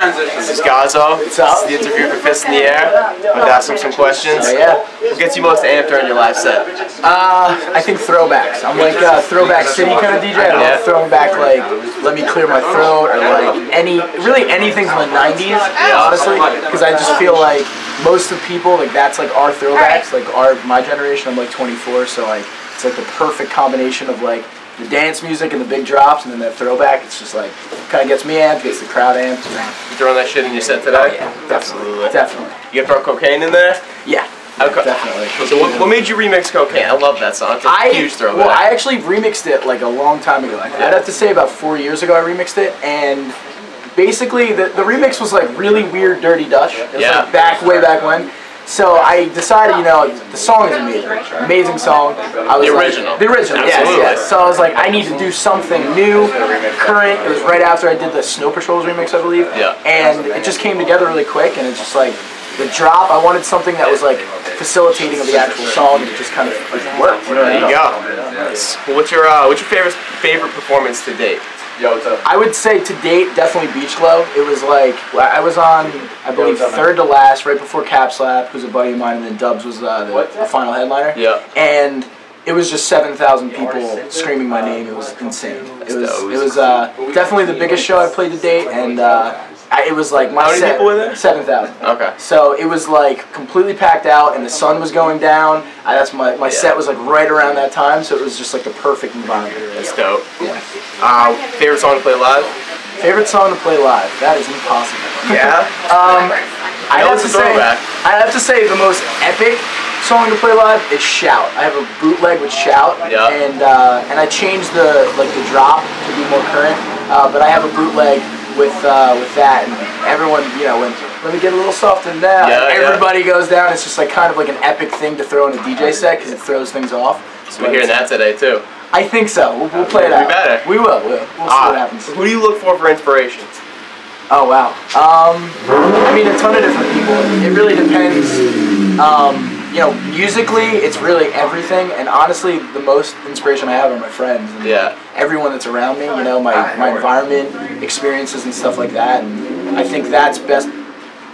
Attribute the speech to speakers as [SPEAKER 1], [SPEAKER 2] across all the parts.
[SPEAKER 1] This is Gazzo. This is the interview for Fist in the Air. I'm going to ask him some questions.
[SPEAKER 2] Oh, yeah.
[SPEAKER 1] What gets you most amped during your live set?
[SPEAKER 2] I think throwbacks. I'm like a throwback city kind of DJ. I love throwing back like Let Me Clear My Throat or like really anything from the 90s, honestly. Because I just feel like most of the people, like that's like our throwbacks, like my generation. I'm like 24, so like it's like the perfect combination of like the dance music and the big drops, and then that throwback. It's just like kind of gets me amped, gets the crowd amped.
[SPEAKER 1] You throwing that shit in your set today?
[SPEAKER 2] Oh, yeah, definitely. Definitely.
[SPEAKER 1] You gonna throw cocaine in there?
[SPEAKER 2] Yeah.
[SPEAKER 1] Okay.
[SPEAKER 2] Definitely.
[SPEAKER 1] So what made you remix Cocaine? I love that song. It's a huge throwback.
[SPEAKER 2] Well, I actually remixed it like a long time ago. I'd have to say about 4 years ago I remixed it, and basically the remix was like really weird Dirty Dutch. It was like way back when. So I decided, you know, the song is amazing song.
[SPEAKER 1] The original.
[SPEAKER 2] Yes. So I was like, I need to do something new, current. It was right after I did the Snow Patrol's remix, I believe.
[SPEAKER 1] Yeah.
[SPEAKER 2] And it just came together really quick, and it's just like the drop. I wanted something that was like facilitating of the actual song, and it just kind of worked. You know,
[SPEAKER 1] there you go. Nice. Well, what's your favorite performance to date?
[SPEAKER 2] I would say to date, definitely Beach Glow. It was like, I was on, I believe, third to last, right before Cap Slap, who's a buddy of mine, and then Dubs was the final headliner.
[SPEAKER 1] Yeah.
[SPEAKER 2] And it was just 7,000 people screaming my name. It was insane. It was definitely the biggest show I've played to date, and it was like my set.
[SPEAKER 1] How many people were there?
[SPEAKER 2] 7,000.
[SPEAKER 1] Okay.
[SPEAKER 2] So it was like completely packed out, and the sun was going down. That's my set was like right around that time, so it was just like the perfect environment.
[SPEAKER 1] That's dope.
[SPEAKER 2] Yeah.
[SPEAKER 1] Favorite song to play live?
[SPEAKER 2] Favorite song to play live? That is impossible.
[SPEAKER 1] Yeah.
[SPEAKER 2] I have to say the most epic song to play live is Shout. I have a bootleg with Shout, and I changed the drop to be more current, but I have a bootleg with that, and everyone, you know, when let me get a little softer now, everybody goes down. It's just like kind of like an epic thing to throw in a DJ set because it throws things off.
[SPEAKER 1] So we're hearing that today too.
[SPEAKER 2] I think so. We'll play it out.
[SPEAKER 1] We better.
[SPEAKER 2] We will. We'll see what happens.
[SPEAKER 1] Who do you look for inspiration?
[SPEAKER 2] Oh wow. I mean, a ton of different people. It really depends. You know, musically, it's really everything, and honestly, the most inspiration I have are my friends. And everyone that's around me, you know, my environment, experiences, and stuff like that. And I think that's best.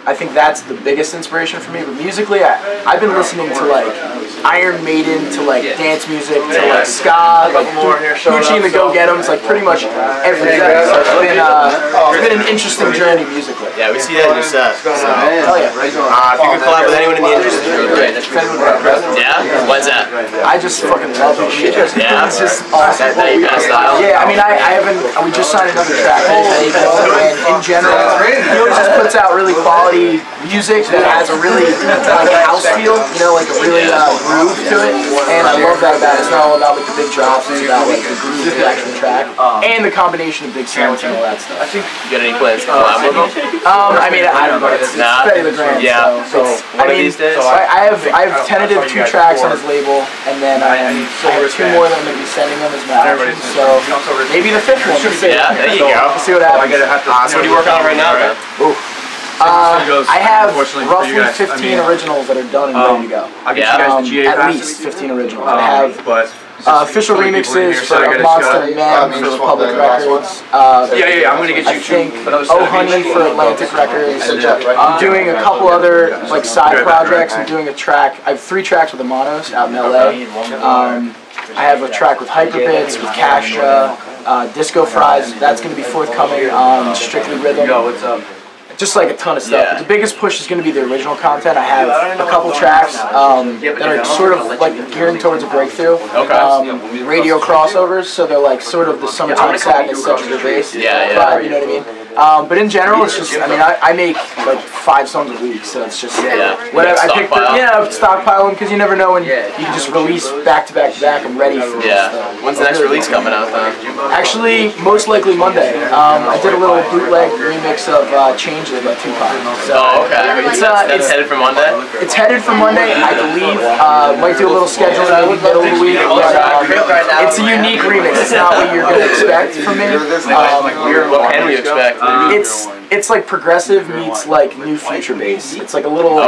[SPEAKER 2] I think that's the biggest inspiration for me. But musically, I've been listening to like Iron Maiden, to like dance music, to like ska, like Gucci and the Go Get-Ems, like pretty much everything. So it's been an interesting journey musically.
[SPEAKER 1] Yeah, we see that in your set. So.
[SPEAKER 2] Oh yeah.
[SPEAKER 1] If you could collab with anyone in the industry, yeah? Why's that?
[SPEAKER 2] I just fucking love his shit.
[SPEAKER 1] Yeah?
[SPEAKER 2] It's just awesome.
[SPEAKER 1] That you kind of style?
[SPEAKER 2] Yeah, I mean, we just signed another track, and in general, he always just puts out really quality music that has a really like house feel, you know, like a really groove to it, and I love that about it. It's not all about like the big drops, it's about like the groove of the actual track, and the combination of big sounds and all that stuff.
[SPEAKER 1] You got any plans to collab with them?
[SPEAKER 2] I mean, I don't know, it's Betty the Grand, so
[SPEAKER 1] one of these days?
[SPEAKER 2] I have tentative 2 tracks on his label, and then I have 2 more that I'm going to be sending him as masters, so maybe the 5th one.
[SPEAKER 1] Yeah, there you go.
[SPEAKER 2] We'll see what happens.
[SPEAKER 1] So what are you working on right now, then?
[SPEAKER 2] I have roughly 15 originals that are done and ready to go. At least 15 originals. I have official remixes for Monster and Men for Republic Records.
[SPEAKER 3] I'm gonna get you.
[SPEAKER 2] I think Oh Honey for Atlantic Records. I'm doing a couple other like side projects. I'm doing a track. I have 3 tracks with the Monos out in LA. I have a track with Hyperbits, with Castra, Disco Fries. That's going to be forthcoming on Strictly Rhythm. Just like a ton of stuff. But the biggest push is going to be the original content. I have a couple tracks that are sort of like gearing towards a breakthrough. Radio crossovers, so they're like sort of the Summertime Sadness, Central Bass vibe, you know what I mean? But in general, it's just, I mean, I make like 5 songs a week, so it's just whatever. I pick stockpile them because you never know when you can just release back to back to back. I'm ready for
[SPEAKER 1] When's the next release coming out then?
[SPEAKER 2] Actually, most likely Monday. I did a little bootleg remix of Change It by Tupac. So
[SPEAKER 1] it's headed for Monday?
[SPEAKER 2] It's headed for Monday, I believe. Might do a little scheduling in the middle of the week. But, it's a unique remix. It's not what you're going to expect from me.
[SPEAKER 1] What can we expect?
[SPEAKER 2] It's It's like progressive meets like new future bass. It's like a little,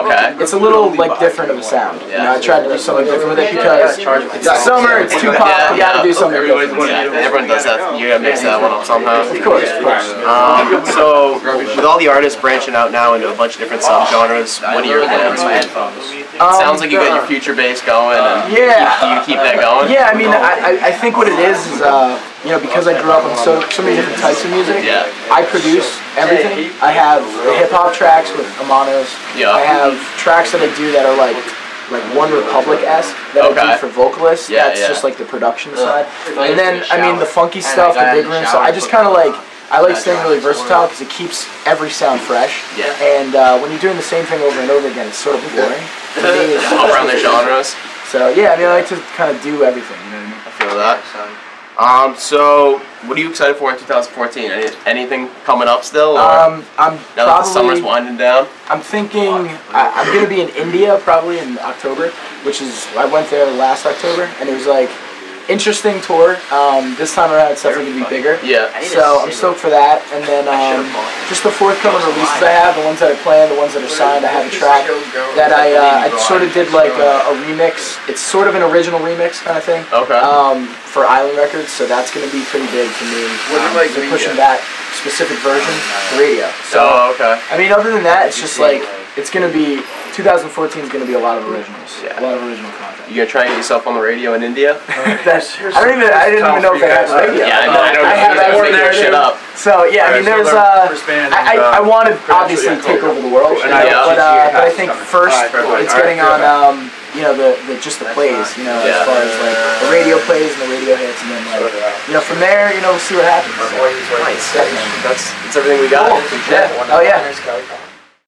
[SPEAKER 2] it's a little like different of a sound. You know, I tried to do something different with it because it's summer, it's too pop. You gotta do something different.
[SPEAKER 1] Yeah, everyone does that. You gotta mix that one up somehow.
[SPEAKER 2] Of course, of course.
[SPEAKER 1] So with all the artists branching out now into a bunch of different subgenres, what are your plans for headphones? It sounds like you got your future bass going, and you keep that going.
[SPEAKER 2] Yeah, I mean, I think what it is you know, because I grew up on so many different types of music, I produce everything. I have hip hop tracks with Amanos. I have tracks that I do that are like One Republic-esque that I do for vocalists. That's just like the production side. And then, I mean, the funky stuff, the big room stuff. I just kind of like, I like staying really versatile because it keeps every sound fresh. And when you're doing the same thing over and over again, it's sort of boring.
[SPEAKER 1] All around the genres.
[SPEAKER 2] So yeah, I mean, I like to kind of do everything. You know what I mean?
[SPEAKER 1] I feel that. So what are you excited for in 2014? Anything coming up still? Or
[SPEAKER 2] I'm
[SPEAKER 1] now that the summer's winding down.
[SPEAKER 2] I'm thinking I'm going to be in India probably in October, which is I went there last October, and it was like interesting tour. This time around it's definitely going to be bigger. So I'm stoked for that, and then just the forthcoming releases I have, the ones that I planned, the ones that are signed. I have a track that I sort of did like a remix. It's sort of an original remix kind of thing. For Island Records, so that's going to be pretty big for me. They're pushing that specific version to radio. So I mean, other than that, it's just like it's going to be 2014 is going to be a lot of originals, a lot of original content.
[SPEAKER 1] You gonna try and get yourself on the radio in India?
[SPEAKER 2] I didn't even know if they had radio.
[SPEAKER 1] Yeah, I don't know.
[SPEAKER 2] I have that
[SPEAKER 1] shit up.
[SPEAKER 2] So yeah, I mean, there's I want to obviously take over the world, but I think first it's getting on you know just the plays, you know, as far as like the radio plays and the radio hits, and then like you know from there, you know, we'll see what happens.
[SPEAKER 1] Nice. That's everything we got.
[SPEAKER 2] Cool. Yeah. Oh yeah.